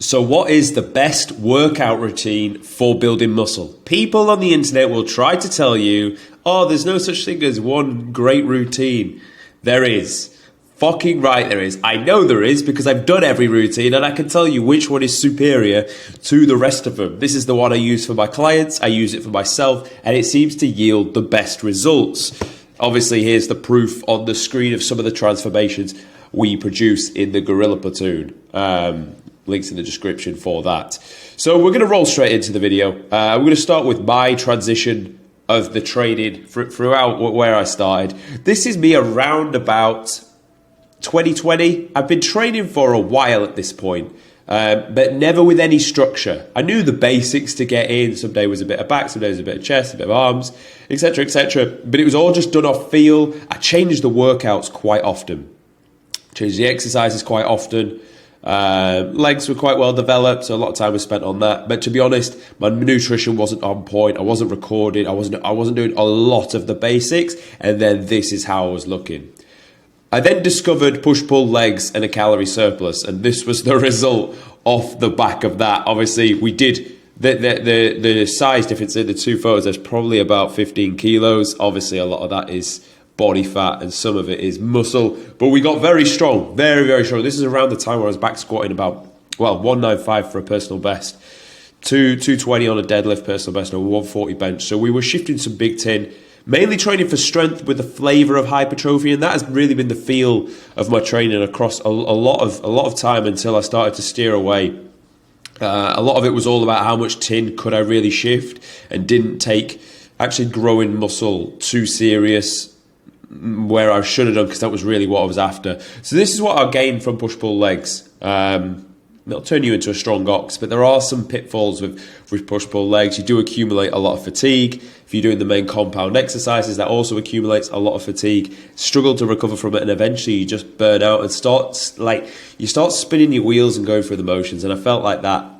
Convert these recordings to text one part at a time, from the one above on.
So what is the best workout routine for building muscle? People on the internet will try to tell you, oh, there's no such thing as one great routine. There is. Fucking right there is. I know there is because I've done every routine and I can tell you which one is superior to the rest of them. This is the one I use for my clients, I use it for myself, and it seems to yield the best results. Obviously, here's the proof on the screen of some of the transformations we produce in the Gorilla Platoon. Links in the description for that. So we're going to roll straight into the video. We're going to start with my transition of the training throughout where I started. This is me around about 2020. I've been training for a while at this point, but never with any structure. I knew the basics to get in. Some day was a bit of back, some days was a bit of chest, a bit of arms, etc., etc. But it was all just done off feel. I changed the workouts quite often. Changed the exercises quite often. Legs were quite well developed, so a lot of time was spent on that. But to be honest, my nutrition wasn't on point. I wasn't recording. I wasn't doing a lot of the basics. And then this is how I was looking. I then discovered push-pull legs and a calorie surplus, and this was the result off the back of that. Obviously, we did the size difference in the two photos. There's probably about 15 kilos. Obviously, a lot of that is body fat and some of it is muscle, but we got very strong, very, very strong. This is around the time where I was back squatting about, 195 for a personal best, 220 on a deadlift personal best, and a 140 bench. So we were shifting some big tin, mainly training for strength with a flavour of hypertrophy, and that has really been the feel of my training across a lot of time until I started to steer away. A lot of it was all about how much tin could I really shift, and didn't take actually growing muscle too serious where I should have done, because that was really what I was after. So this is what I gained from push-pull legs. It'll turn you into a strong ox, but there are some pitfalls with push-pull legs. You do accumulate a lot of fatigue. If you're doing the main compound exercises, that also accumulates a lot of fatigue. Struggle to recover from it, and eventually you just burn out and start spinning your wheels and going through the motions. And I felt like that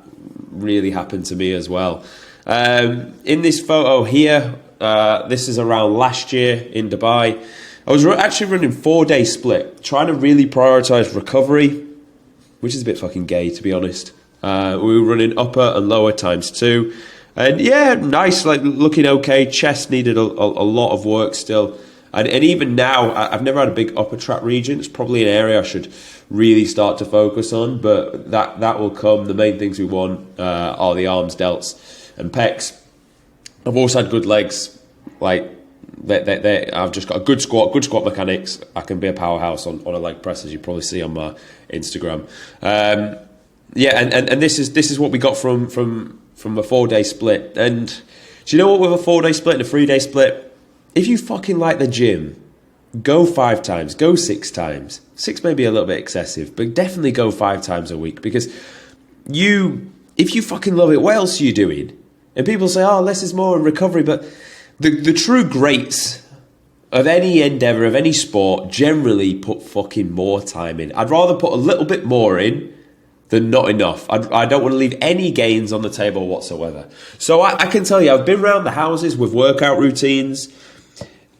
really happened to me as well. In this photo here, this is around last year in Dubai. I was actually running 4-day split, trying to really prioritize recovery, which is a bit fucking gay, to be honest. We were running upper and lower ×2. And yeah, nice, like looking okay. Chest needed a lot of work still. And even now, I've never had a big upper trap region. It's probably an area I should really start to focus on, but that will come. The main things we want are the arms, delts, and pecs. I've also had good legs, like I've just got a good squat mechanics. I can be a powerhouse on a leg press, as you probably see on my Instagram. And this is what we got from a 4-day split. And do you know what? With a 4-day split and a 3-day split, if you fucking like the gym, go 5 times, go 6 times. 6 may be a little bit excessive, but definitely go 5 times a week, because if you fucking love it, what else are you doing? And people say, oh, less is more in recovery, but the true greats of any endeavour, of any sport, generally put fucking more time in. I'd rather put a little bit more in than not enough. I don't want to leave any gains on the table whatsoever. So I can tell you, I've been around the houses with workout routines.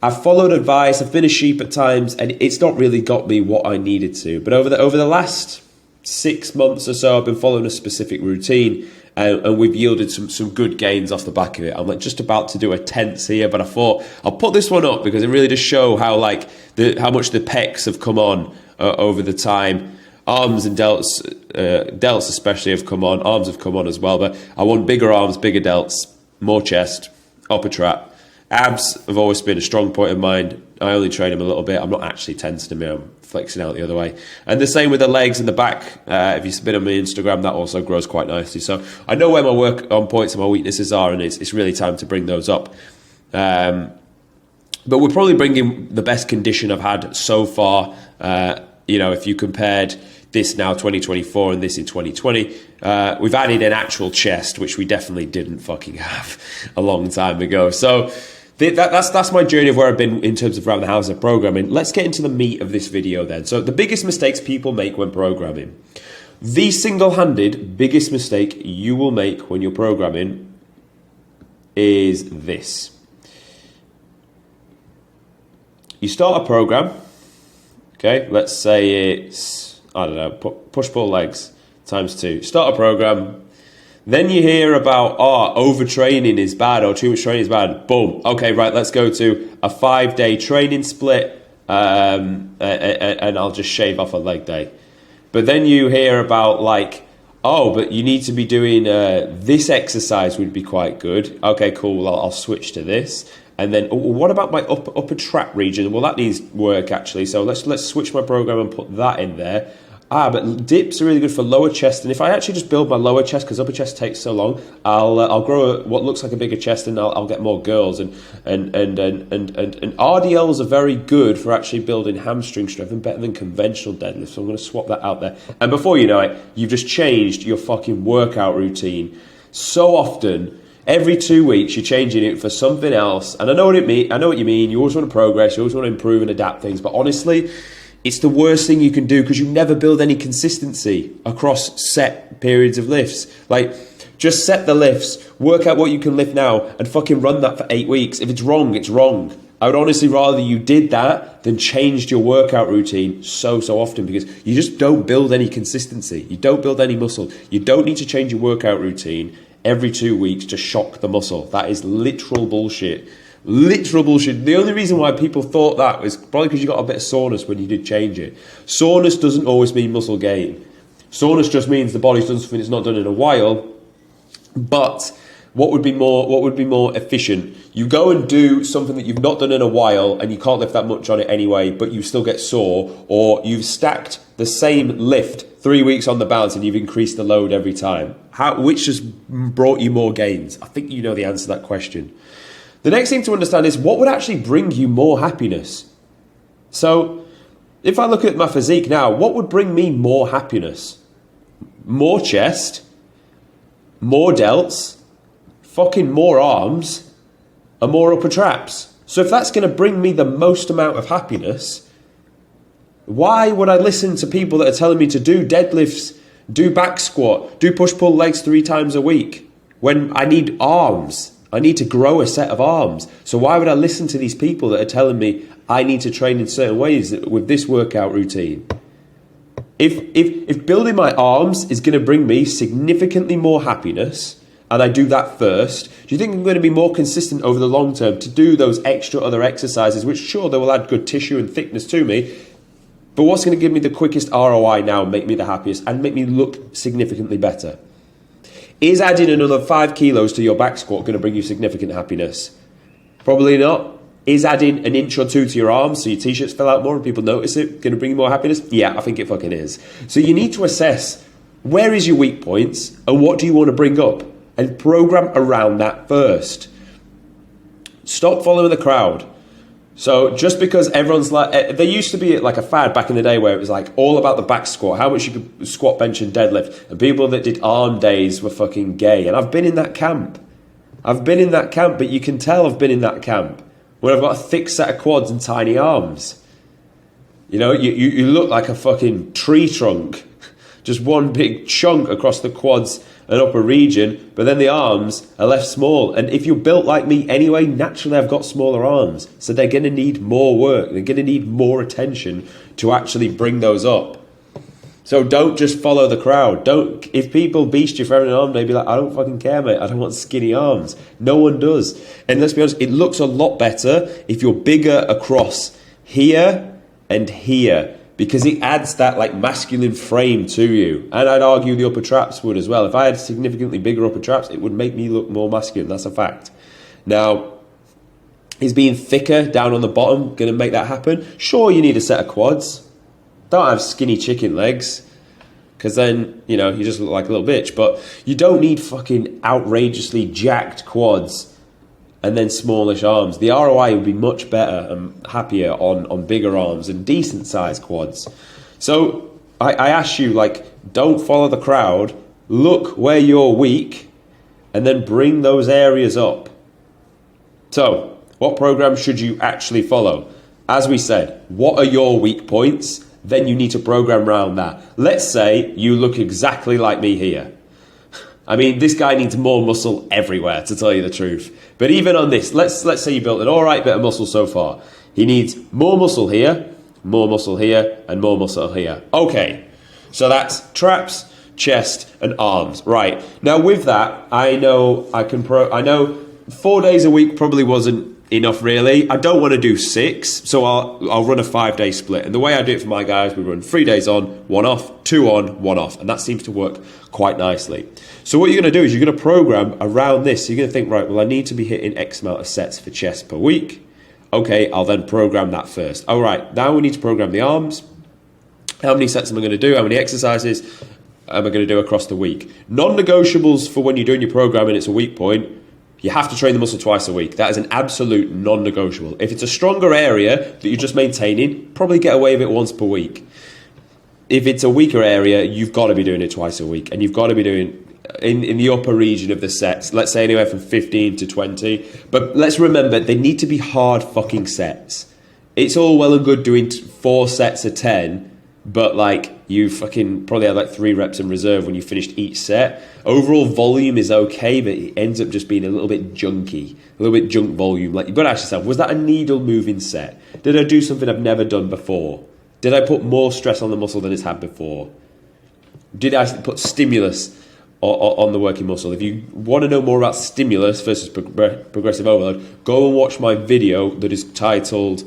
I've followed advice. I've been a sheep at times, and it's not really got me what I needed to. But over the last 6 months or so, I've been following a specific routine. And we've yielded some good gains off the back of it. I'm like just about to do a tense here, but I thought I'll put this one up because it really does show how how much the pecs have come on over the time. Arms and delts especially have come on. Arms have come on as well, but I want bigger arms, bigger delts, more chest, upper trap. Abs have always been a strong point of mine. I only train them a little bit. I'm not actually tensing them, I'm flexing out the other way. And the same with the legs and the back. If you've been on my Instagram, that also grows quite nicely. So I know where my work on points and my weaknesses are, and it's really time to bring those up. But we're probably bringing the best condition I've had so far. If you compared this now 2024 and this in 2020, we've added an actual chest, which we definitely didn't fucking have a long time ago. So that's my journey of where I've been in terms of around the house of programming. Let's get into the meat of this video then. So the biggest mistakes people make when programming. The single-handed biggest mistake you will make when you're programming is this. You start a program, okay, let's say it's, I don't know, push-pull legs. times 2. Start a program. Then you hear about, overtraining is bad or too much training is bad. Boom. Okay, right, let's go to a 5-day training split, and I'll just shave off a leg day. But then you hear about like, but you need to be doing this exercise would be quite good. Okay, cool, I'll switch to this. And then, what about my upper trap region? Well, that needs work actually. So let's switch my program and put that in there. But dips are really good for lower chest. And if I actually just build my lower chest, because upper chest takes so long, I'll grow what looks like a bigger chest, and I'll get more girls. And RDLs are very good for actually building hamstring strength and better than conventional deadlifts. So I'm going to swap that out there. And before you know it, you've just changed your fucking workout routine. So often, every 2 weeks, you're changing it for something else. And I know what you mean. You always want to progress. You always want to improve and adapt things. But honestly, it's the worst thing you can do because you never build any consistency across set periods of lifts. Like, just set the lifts, work out what you can lift now, and fucking run that for 8 weeks. If it's wrong, it's wrong. I would honestly rather you did that than changed your workout routine so often, because you just don't build any consistency. You don't build any muscle. You don't need to change your workout routine every 2 weeks to shock the muscle. That is literal bullshit. Literal bullshit. The only reason why people thought that was probably because you got a bit of soreness when you did change it. Soreness doesn't always mean muscle gain. Soreness just means the body's done something it's not done in a while. But what would be more efficient? You go and do something that you've not done in a while and you can't lift that much on it anyway, but you still get sore, or you've stacked the same lift 3 weeks on the balance and you've increased the load every time. Which has brought you more gains? I think you know the answer to that question. The next thing to understand is what would actually bring you more happiness. So if I look at my physique now, what would bring me more happiness? More chest, more delts, fucking more arms, and more upper traps. So if that's going to bring me the most amount of happiness, why would I listen to people that are telling me to do deadlifts, do back squat, do push-pull legs 3 times a week when I need arms? I need to grow a set of arms. So why would I listen to these people that are telling me I need to train in certain ways with this workout routine? If building my arms is going to bring me significantly more happiness, and I do that first, do you think I'm going to be more consistent over the long term to do those extra other exercises, which sure, they will add good tissue and thickness to me, but what's going to give me the quickest ROI now, make me the happiest, and make me look significantly better? Is adding another 5 kilos to your back squat going to bring you significant happiness? Probably not. Is adding an inch or 2 to your arms so your t-shirts fill out more and people notice it going to bring you more happiness? Yeah, I think it fucking is. So you need to assess where is your weak points and what do you want to bring up, and program around that first. Stop following the crowd. So just because everyone's like, there used to be like a fad back in the day where it was like all about the back squat, how much you could squat, bench and deadlift, and people that did arm days were fucking gay. And I've been in that camp. But you can tell I've been in that camp when I've got a thick set of quads and tiny arms. You know, you look like a fucking tree trunk. Just one big chunk across the quads and upper region, but then the arms are left small. And if you're built like me anyway, naturally I've got smaller arms. So they're going to need more work. They're going to need more attention to actually bring those up. So don't just follow the crowd. If people beast you for having an arm, they'd be like, I don't fucking care, mate. I don't want skinny arms. No one does. And let's be honest, it looks a lot better if you're bigger across here and here, because it adds that like masculine frame to you. And I'd argue the upper traps would as well. If I had significantly bigger upper traps, it would make me look more masculine. That's a fact. Now, is being thicker down on the bottom going to make that happen? Sure, you need a set of quads. Don't have skinny chicken legs, because then, you know, you just look like a little bitch. But you don't need fucking outrageously jacked quads and then smallish arms. The ROI would be much better and happier on bigger arms and decent sized quads. So I ask you, like, don't follow the crowd. Look where you're weak and then bring those areas up. So what program should you actually follow? As we said, what are your weak points? Then you need to program around that. Let's say you look exactly like me here. I mean, this guy needs more muscle everywhere, to tell you the truth. But even on this, let's say you built an all right bit of muscle so far. He needs more muscle here, and more muscle here. Okay, so that's traps, chest, and arms. Right. Now with that, I know 4 days a week probably wasn't enough really. I don't want to do 6, so I'll run a 5-day split. And the way I do it for my guys, we run 3 days on, 1 off, 2 on, 1 off, and that seems to work quite nicely. So what you're going to do is you're going to program around this. So you're going to think, right, well, I need to be hitting X amount of sets for chest per week. Okay, I'll then program that first. All right, now we need to program the arms. How many sets am I going to do? How many exercises am I going to do across the week? Non-negotiables for when you're doing your programming, it's a weak point. You have to train the muscle twice a week. That is an absolute non-negotiable. If it's a stronger area that you're just maintaining, probably get away with it once per week. If it's a weaker area, you've got to be doing it twice a week. And you've got to be doing in the upper region of the sets, let's say anywhere from 15 to 20. But let's remember, they need to be hard fucking sets. It's all well and good doing 4 sets of 10, but like you fucking probably had like 3 reps in reserve when you finished each set. Overall volume is okay, but it ends up just being a little bit junky, a little bit junk volume. Like you've got to ask yourself, was that a needle moving set? Did I do something I've never done before? Did I put more stress on the muscle than it's had before? Did I put stimulus on the working muscle? If you want to know more about stimulus versus progressive overload, go and watch my video that is titled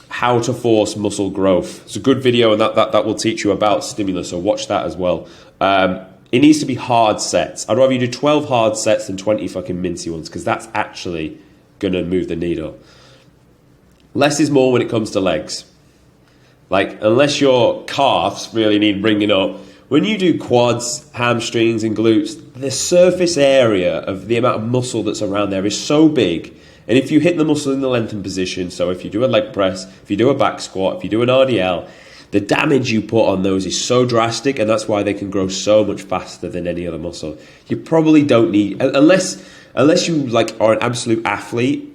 How to Force Muscle Growth. It's a good video, and that will teach you about stimulus, so watch that as well. It needs to be hard sets. I'd rather you do 12 hard sets than 20 fucking mincy ones, because that's actually going to move the needle. Less is more when it comes to legs. Like, unless your calves really need bringing up, when you do quads, hamstrings and glutes, the surface area of the amount of muscle that's around there is so big. And if you hit the muscle in the lengthened position, so if you do a leg press, if you do a back squat, if you do an RDL, the damage you put on those is so drastic, and that's why they can grow so much faster than any other muscle. You probably don't need, unless you like are an absolute athlete,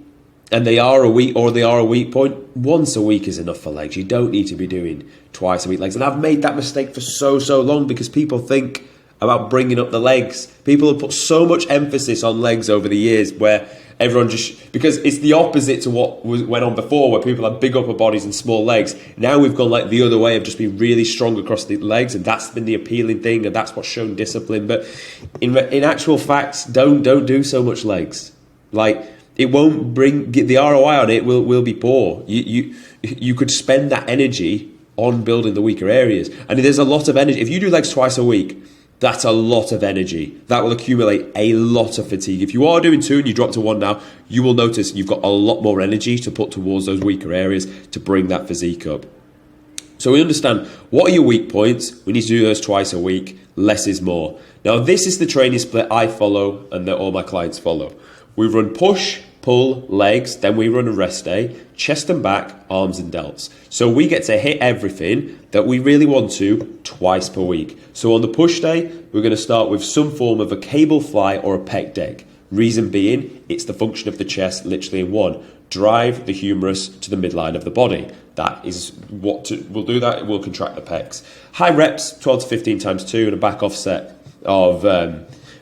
and they are a weak point, once a week is enough for legs. You don't need to be doing twice a week legs. And I've made that mistake for so long because people think about bringing up the legs. People have put so much emphasis on legs over the years where everyone just, because it's the opposite to what went on before, where people have big upper bodies and small legs. Now we've gone like the other way of just being really strong across the legs, and that's been the appealing thing, and that's what's shown discipline. But in actual facts, don't do so much legs. Like, it won't get the ROI on it will be poor. You could spend that energy on building the weaker areas, and there's a lot of energy. If you do legs twice a week, that's a lot of energy. That will accumulate a lot of fatigue. If you are doing 2 and you drop to 1 now, you will notice you've got a lot more energy to put towards those weaker areas to bring that physique up. So we understand what are your weak points. We need to do those twice a week. Less is more. Now this is the training split I follow and that all my clients follow. We run push, pull, legs, then we run a rest day, chest and back, arms and delts. So we get to hit everything that we really want to twice per week. So on the push day, we're going to start with some form of a cable fly or a pec deck. Reason being, it's the function of the chest literally in one. Drive the humerus to the midline of the body. That is what we'll do that. It will contract the pecs. High reps, 12 to 15 times 2, and a back offset of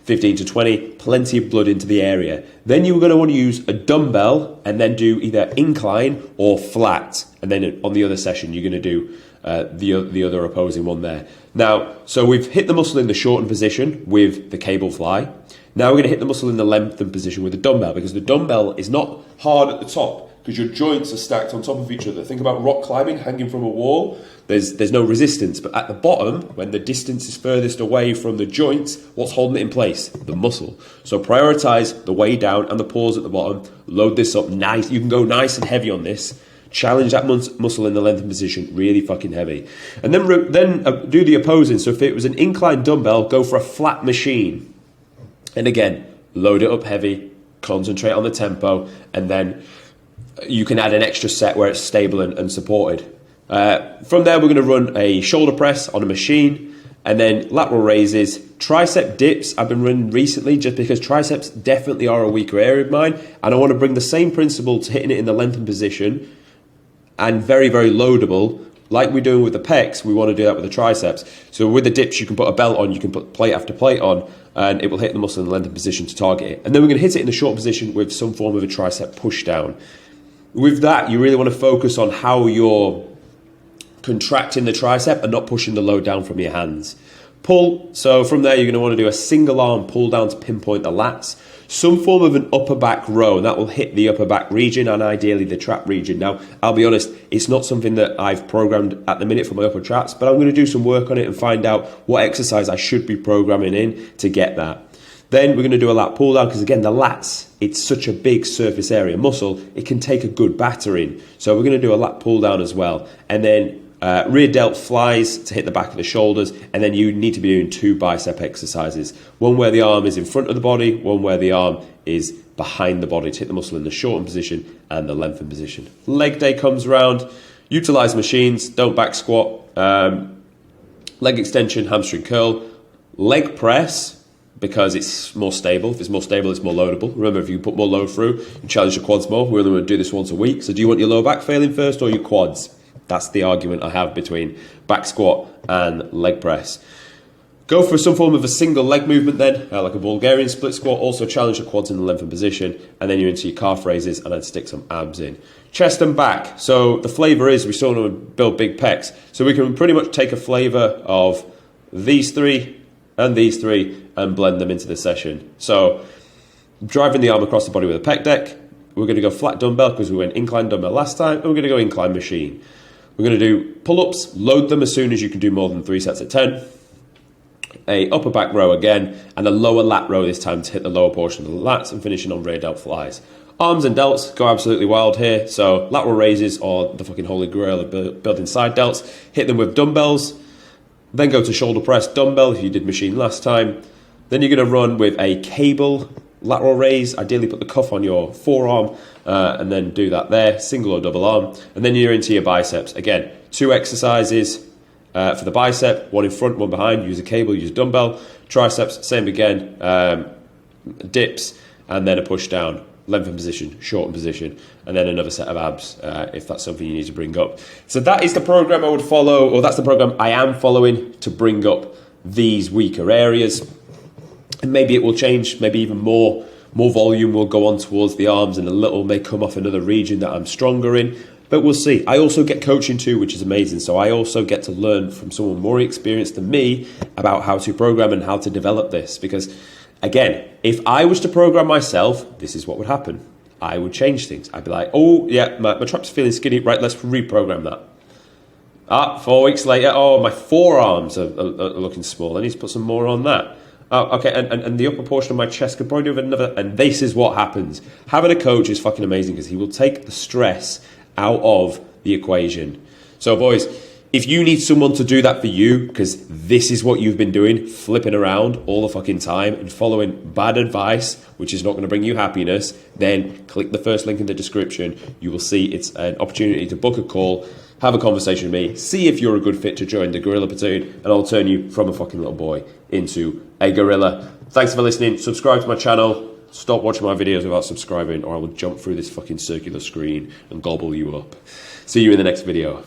15 to 20, plenty of blood into the area. Then you're going to want to use a dumbbell and then do either incline or flat. And then on the other session, you're going to do the other opposing one there. Now, so we've hit the muscle in the shortened position with the cable fly. Now we're going to hit the muscle in the lengthened position with the dumbbell, because the dumbbell is not hard at the top because your joints are stacked on top of each other. Think about rock climbing, hanging from a wall. There's no resistance, but at the bottom, when the distance is furthest away from the joints, what's holding it in place? The muscle. So prioritize the way down and the pause at the bottom. Load this up nice. You can go nice and heavy on this. Challenge that muscle in the lengthened position, really fucking heavy. And then do the opposing. So if it was an inclined dumbbell, go for a flat machine. And again, load it up heavy, concentrate on the tempo, and then you can add an extra set where it's stable and supported. From there, we're going to run a shoulder press on a machine, and then lateral raises. Tricep dips I've been running recently just because triceps definitely are a weaker area of mine, and I want to bring the same principle to hitting it in the lengthened position and very, very loadable. Like we're doing with the pecs, we want to do that with the triceps. So with the dips, you can put a belt on, you can put plate after plate on, and it will hit the muscle in the lengthened position to target it. And then we're going to hit it in the short position with some form of a tricep push down. With that, you really want to focus on how you're contracting the tricep and not pushing the load down from your hands. Pull, so from there you're going to want to do a single arm pull down to pinpoint the lats. Some form of an upper back row, and that will hit the upper back region and ideally the trap region. Now, I'll be honest, it's not something that I've programmed at the minute for my upper traps, but I'm going to do some work on it and find out what exercise I should be programming in to get that. Then we're going to do a lat pull down because, again, the lats, it's such a big surface area muscle, it can take a good battering. So we're going to do a lat pull down as well. And then rear delt flies to hit the back of the shoulders, and then you need to be doing 2 bicep exercises. One where the arm is in front of the body, one where the arm is behind the body to hit the muscle in the shortened position and the lengthened position. Leg day comes around, utilize machines, don't back squat, leg extension, hamstring curl, leg press, because it's more stable. If it's more stable, it's more loadable. Remember, if you put more load through, you challenge your quads more. We're going to do this once a week. So do you want your lower back failing first or your quads? That's the argument I have between back squat and leg press. Go for some form of a single leg movement then, like a Bulgarian split squat. Also challenge the quads in the lengthened position. And then you're into your calf raises and then stick some abs in. Chest and back. So the flavour is we still want to build big pecs. So we can pretty much take a flavour of these 3 and these 3 and blend them into the session. So driving the arm across the body with a pec deck. We're going to go flat dumbbell because we went incline dumbbell last time. And we're going to go incline machine. We're going to do pull-ups, load them as soon as you can do more than 3 sets at 10. A upper back row again, and a lower lat row this time to hit the lower portion of the lats and finishing on rear delt flies. Arms and delts go absolutely wild here. So lateral raises or the fucking holy grail of building side delts. Hit them with dumbbells. Then go to shoulder press dumbbell if you did machine last time. Then you're going to run with a cable lateral raise. Ideally put the cuff on your forearm and then do that there, single or double arm. And then you're into your biceps. Again, 2 exercises for the bicep, 1 in front, 1 behind. Use a cable, use a dumbbell. Triceps, same again, dips, and then a push down. Lengthened position, shortened position, and then another set of abs if that's something you need to bring up. So that is the program I would follow, or that's the program I am following to bring up these weaker areas. And maybe it will change, maybe even more volume will go on towards the arms and a little may come off another region that I'm stronger in, but we'll see. I also get coaching too, which is amazing. So I also get to learn from someone more experienced than me about how to program and how to develop this, because again, if I was to program myself, this is what would happen. I would change things. I'd be like, oh, yeah, my trap's feeling skinny. Right, let's reprogram that. 4 weeks later, oh, my forearms are looking small. I need to put some more on that. Okay, and the upper portion of my chest could probably do with another. And this is what happens. Having a coach is fucking amazing because he will take the stress out of the equation. So, boys, if you need someone to do that for you, because this is what you've been doing, flipping around all the fucking time and following bad advice, which is not going to bring you happiness, then click the first link in the description. You will see it's an opportunity to book a call, have a conversation with me, see if you're a good fit to join the Gorilla Platoon, and I'll turn you from a fucking little boy into a gorilla. Thanks for listening. Subscribe to my channel. Stop watching my videos without subscribing, or I will jump through this fucking circular screen and gobble you up. See you in the next video.